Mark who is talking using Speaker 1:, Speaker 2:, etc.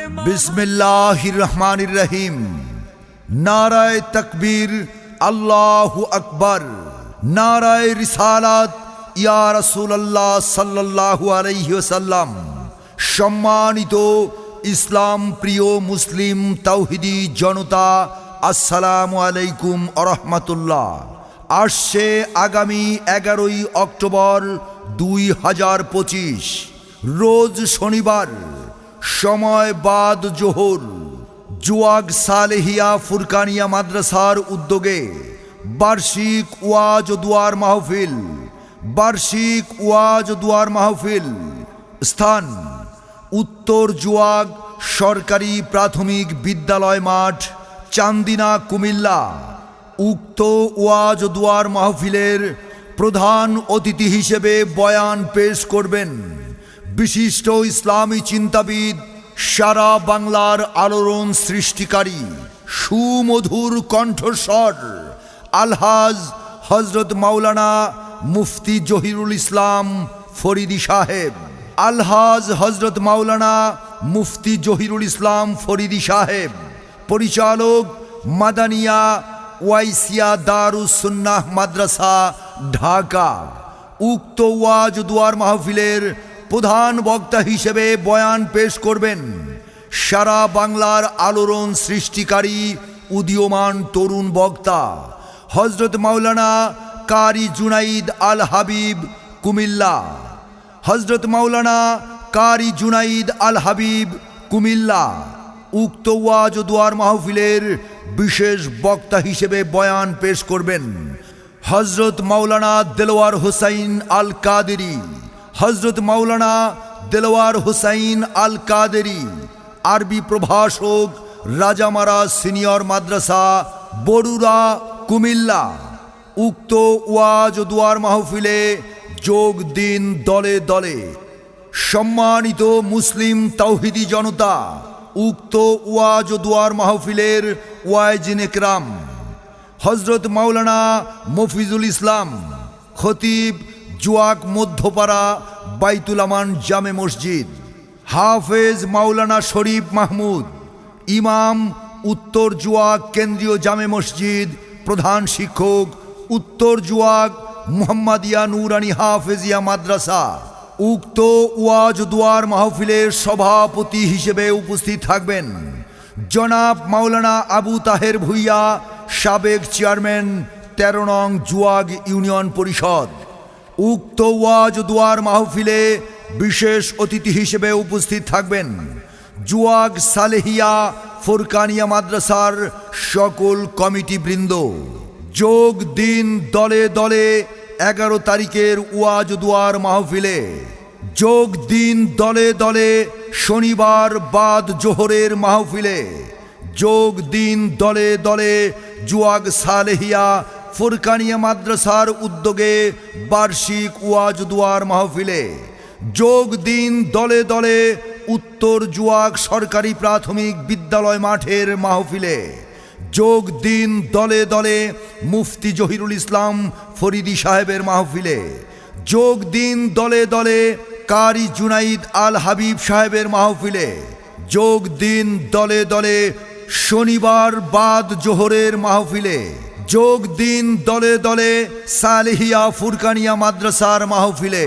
Speaker 1: बिस्मिल्लाहिर रहमानिर रहीम। नाराए तकबीर, अल्लाहु अकबर। नाराए रिसालात, या रसूलल्लाह सल्लल्लाहु अलैहि वसल्लम। सम्मानित इस्लाम प्रिय मुस्लिम तौहिदी जनता, अस्सलामु आलैकुम व रहमतुल्लाह। आसছে आगामी 11ই অক্টোবর 2025 रोज शनिवार, समय बाद जोहर। जुआग सालेहिया फुरकानिया माद्रासार उद्योगे बार्षिक ওয়াজ ও দুয়ার মাহফিল। বার্ষিক ওয়াজ ও দুয়ার মাহফিল। স্থান উত্তর জুয়াগ সরকারি প্রাথমিক বিদ্যালয় মাঠ, চান্দিনা, কুমিল্লা। উক্ত ওয়াজ ও দুয়ার মাহফিলের প্রধান অতিথি হিসেবে বয়ান পেশ করবেন বিশিষ্ট ইসলামী চিন্তাবিদ, সারা বাংলার আলোড়ন সৃষ্টিকারী সুমধুর কণ্ঠস্বর আলহাজ হযরত মাওলানা মুফতি জহিরুল ইসলাম ফরিদি সাহেব। আলহাজ হযরত মাওলানা মুফতি জহিরুল ইসলাম ফরিদি সাহেব। পরিচালক মাদানিয়া ওয়াইসিয়া দারুস সুন্নাহ মাদ্রাসা, ঢাকা। উক্ত ওয়াজ দুয়ার মাহফিলের প্রধান বক্তা হিসেবে বয়ান পেশ করবেন সারা বাংলার আলোড়ন সৃষ্টিকারী উদীয়মান তরুণ বক্তা হযরত মাওলানা কারি জুনাইদ আল হাবিব, কুমিল্লা। হযরত মাওলানা কারি জুনাইদ আল হাবিব, কুমিল্লা। উক্ত ওয়াজ দুয়ার মাহফিলের বিশেষ বক্তা হিসেবে বয়ান পেশ করবেন হযরত মাওলানা দেলোয়ার হোসাইন আল কাদেরী। হযরত মাওলানা দেলোয়ার হোসাইন আল কাদেরী, আরবি প্রভাষক, রাজামারা সিনিয়র মাদ্রাসা, বরুড়া, কুমিল্লা। উক্ত ওয়াজ দুয়ার মাহফিলে যোগ দিন দলে দলে। সম্মানিত মুসলিম তাওহিদি জনতা, উক্ত ওয়াজ দুয়ার মাহফিলের ওয়াইজিন একরাম হযরত মাওলানা মফিজুল ইসলাম, খতিব, জুয়াক মধ্যপাড়া বাইতুল আমান জামে মসজিদ। হাফেজ মাওলানা শরীফ মাহমুদ, ইমাম, উত্তর জুয়াক কেন্দ্রীয় জামে মসজিদ। প্রধান শিক্ষক, উত্তর জুয়াক মুহাম্মাদিয়া নুরানি হাফেজিয়া মাদ্রাসা। উক্ত ওয়াজ দুয়ার মাহফিলের সভাপতি হিসেবে উপস্থিত থাকবেন জনাব মাওলানা আবু তাহের ভুইয়া, সাবেক চেয়ারম্যান 13 নং জুয়াগ ইউনিয়ন পরিষদ। উক্ত ওয়াজ দুয়ার মাহফিলে বিশেষ অতিথি হিসেবে উপস্থিত থাকবেন জুয়াগ সালেহিয়া ফুরকানিয়া মাদ্রাসার সকল কমিটিবৃন্দ। যোগ দিন দলে দলে 11 তারিখের ওয়াজ দুয়ার মাহফিলে। যোগ দিন দলে দলে শনিবার বাদ জোহরের মাহফিলে। যোগ দিন দলে দলে জুয়াগ সালেহিয়া ফুরকানিয়া মাদ্রাসার উদ্যোগে বার্ষিক ওয়াজ দুয়ার মাহফিলে। যোগ দিন দলে দলে উত্তর জুয়াগ সরকারি প্রাথমিক বিদ্যালয় মাঠের মাহফিলে। যোগ দিন দলে দলে মুফতি জহিরুল ইসলাম ফরিদি সাহেবের মাহফিলে। যোগ দিন দলে দলে কারি জুনাইদ আল হাবিব সাহেবের মাহফিলে। যোগ দিন দলে দলে শনিবার বাদ জোহরের মাহফিলে। যোগ দিন দলে দলে সালেহিয়া ফুরকানিয়া মাদ্রাসার মাহফিলে।